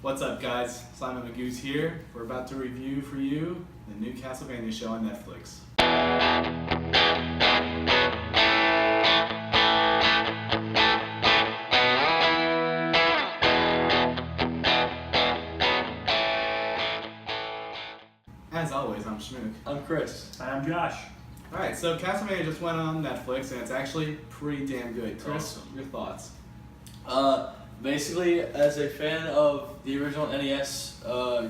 What's up, guys? Simon Magoos here. We're about to review for you the new Castlevania show on Netflix. As always, I'm Schmook. I'm Chris. And I'm Josh. Alright, so Castlevania just went on Netflix and it's actually pretty damn good. Chris, Awesome. your thoughts? Basically, as a fan of the original NES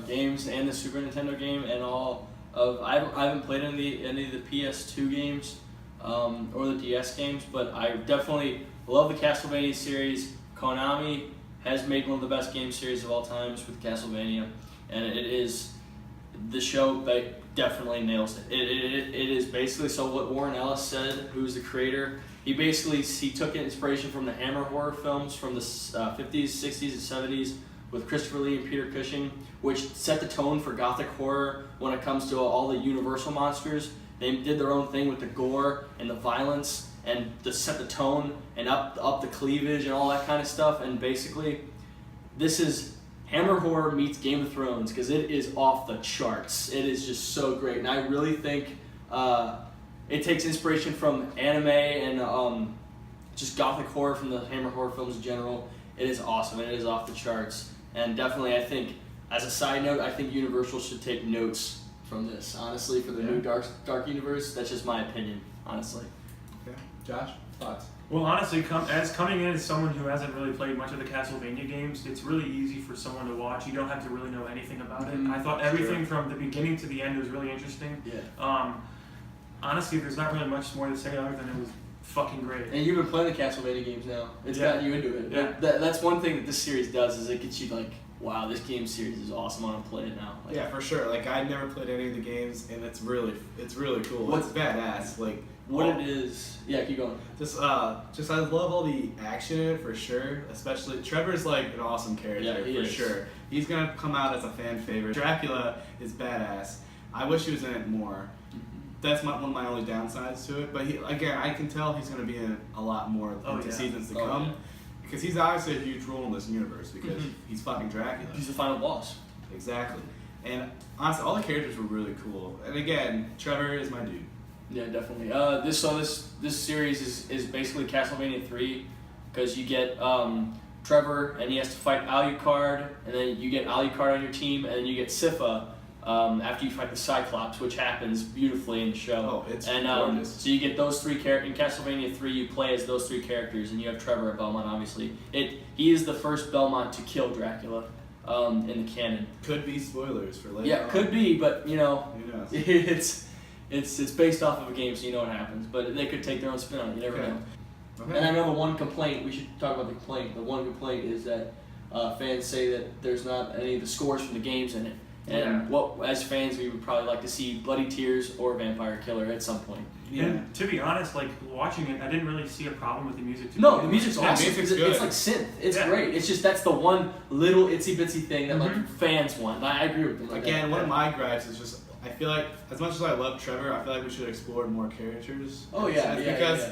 games and the Super Nintendo game and all of, I haven't played any of the PS2 games or the DS games, but I definitely love the Castlevania series. Konami has made one of the best game series of all times with Castlevania, and it is the show that definitely nails it. It is basically so what Warren Ellis said, who's the creator. He took inspiration from the Hammer horror films from the 50s, 60s, and 70s with Christopher Lee and Peter Cushing, which set the tone for gothic horror when it comes to all the Universal monsters. They did their own thing with the gore and the violence and to set the tone and up the cleavage and all that kind of stuff. And basically, this is Hammer horror meets Game of Thrones because it is off the charts. It is just so great, and I really think it takes inspiration from anime and just gothic horror from the Hammer horror films in general. It is awesome, and it is off the charts. And definitely, I think, as a side note, I think Universal should take notes from this, honestly, for the new Dark Universe. That's just my opinion, honestly. Okay. Josh, thoughts? Well, honestly, coming in as someone who hasn't really played much of the Castlevania games, it's really easy for someone to watch. You don't have to really know anything about it. I thought everything from the beginning to the end was really interesting. Yeah. Honestly, there's not really much more to say other than it was fucking great. And you've been playing the Castlevania games now. It's gotten you into it. Yeah. That's one thing that this series does is it gets you like, wow, this game series is awesome. I want to play it now. Like, Yeah, for sure. Like, I've never played any of the games and it's really cool. It's badass. Like, what it is. Yeah, keep going. Just I love all the action in it for sure. Especially Trevor's like an awesome character for sure. He's gonna come out as a fan favorite. Dracula is badass. I wish he was in it more. That's one of my only downsides to it. But I can tell he's gonna be in a lot more seasons to come. Yeah. Because he's obviously a huge role in this universe because he's fucking Dracula. He's the final boss. Exactly. And honestly, all the characters were really cool. And again, Trevor is my dude. Yeah, definitely. This series is basically Castlevania 3 because you get Trevor and he has to fight Alucard, and then you get Alucard on your team, and then you get Sypha after you fight the Cyclops, which happens beautifully in the show. Oh, it's gorgeous. So you get those three characters in Castlevania 3. You play as those three characters, and you have Trevor at Belmont. Obviously, he is the first Belmont to kill Dracula in the canon. Could be spoilers for later. Yeah, could be, but you know, who knows? It's based off of a game, so you know what happens. But they could take their own spin on it. You never know. Okay. And I know the one complaint, we should talk about the complaint. The one complaint is that fans say that there's not any of the scores from the games in it. And as fans, we would probably like to see Bloody Tears or Vampire Killer at some point. Yeah. And to be honest, like watching it, I didn't really see a problem with the music. No, the music's awesome. The music's good. It's like synth. It's great. It's just that's the one little itsy bitsy thing that like fans want. I agree with them. Like Again, one of my gripes is just I feel like as much as I love Trevor, I feel like we should explore more characters. Because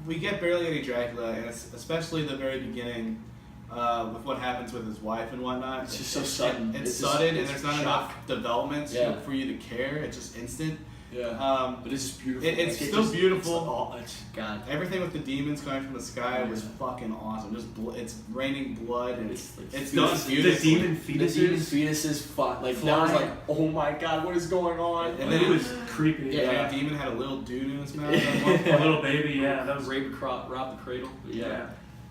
we get barely any Dracula, and especially the very beginning. With what happens with his wife and whatnot. It's just so sudden. It's sudden, and there's not enough development for you to care. It's just instant. Yeah. But it's just beautiful. It's still beautiful. God. Everything with the demons coming from the sky was fucking awesome. It's raining blood, and it's done beautifully. The demon fetuses fought. Like, that was like, oh my god, what is going on? And then it was creepy. Yeah, the demon had a little dude in his mouth. A little baby, that was robbed the cradle. Yeah.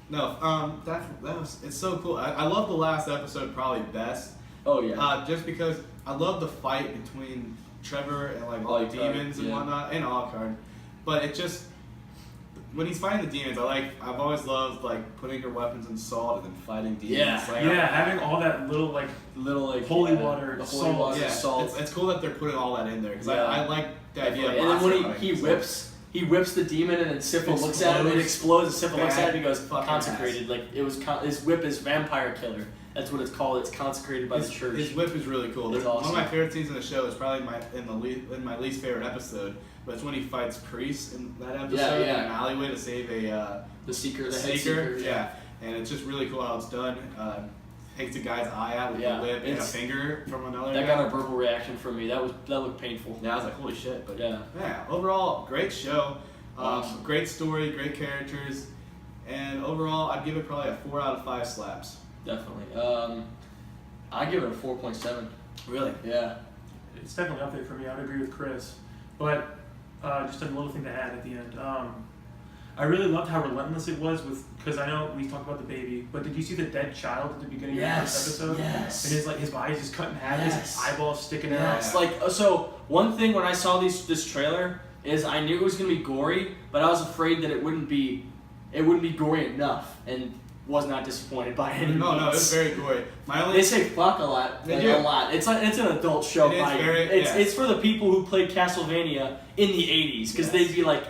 No, that was it's so cool. I love the last episode probably best. Oh yeah. Just because I love the fight between Trevor and like all the demons and whatnot, and Alucard. But it just when he's fighting the demons, I've always loved like putting your weapons in salt and then fighting demons. Yeah, having all that little holy water, the holy water, salt. It's cool that they're putting all that in there because I like the idea. And then when he whips the demon, and then Sypha looks at him, and it explodes, and Sypha looks at it, and he goes, consecrated. Like, his whip is Vampire Killer. That's what it's called. It's consecrated by the church. His whip is really cool. It's awesome. awesome. One of my favorite scenes in the show is probably in my least favorite episode, but it's when he fights priests in that episode in an alleyway to save the Seeker. Yeah, and it's just really cool how it's done. takes a guy's eye out with a whip and a finger from another guy. That got a verbal reaction from me. That looked painful. Yeah, I was like, holy shit. But yeah, overall, great show. Awesome. Great story, great characters, and overall, I'd give it probably a 4 out of 5 slaps. Definitely. I give it a 4.7. Really? Yeah. It's definitely up there for me. I would agree with Chris. But just a little thing to add at the end. I really loved how relentless it was because I know we talked about the baby, but did you see the dead child at the beginning of the first episode? Yes. And his body's just cut in half, his eyeballs sticking out. Yes. Like, so one thing when I saw this trailer is I knew it was gonna be gory, but I was afraid that it wouldn't be gory enough, and was not disappointed by any means. No, it was very gory. They say fuck a lot. They do. A lot. It's an adult show. It's for the people who played Castlevania in the 80s, because they'd be like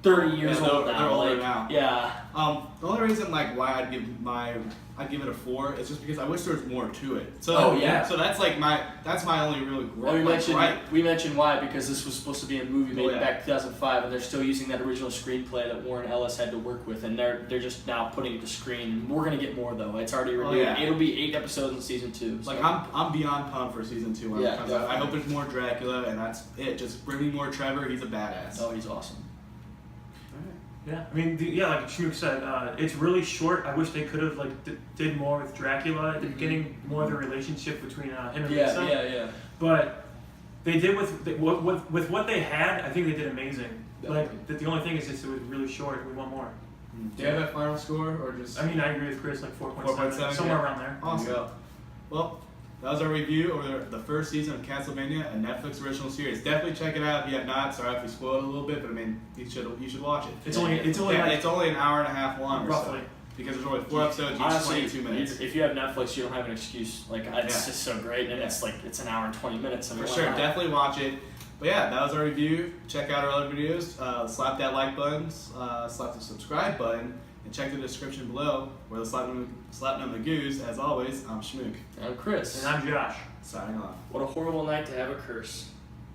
30 years old now. They're older now. Yeah. The only reason why I'd give it a 4 is just because I wish there was more to it. So so that's my only real we mentioned why, because this was supposed to be a movie made back in 2005, and they're still using that original screenplay that Warren Ellis had to work with, and they're just now putting it to screen. We're gonna get more though. It's already renewed. It'll be 8 episodes in season 2. So. Like I'm beyond pumped for season 2 when it comes out. I hope there's more Dracula, and that's it. Just bring me more Trevor. He's a badass. Oh, he's awesome. Yeah, I mean, like Shmook said, it's really short. I wish they could have did more with Dracula at the beginning, more of the relationship between him and Lisa. Yeah. But they did with what they had. I think they did amazing. Like the only thing is just it was really short. We want more. Do you have a final score or just? I mean, I agree with Chris, like 4.7, somewhere around there. Awesome. Well, that was our review over the first season of Castlevania, a Netflix original series. Definitely check it out if you have not. Sorry if we spoiled it a little bit, but I mean, you should watch it. It's only an hour and a half long, roughly. Because there's only 4 episodes, each honestly, 22 minutes. If you have Netflix, you don't have an excuse. Like it's just so great, and it's an hour and 20 minutes. For sure, definitely watch it. But yeah, that was our review. Check out our other videos. Slap that like button, slap the subscribe button, and check the description below where the slap on the Magoos. As always, I'm Shmook. I'm Chris. And I'm Josh. Signing off. What a horrible night to have a curse.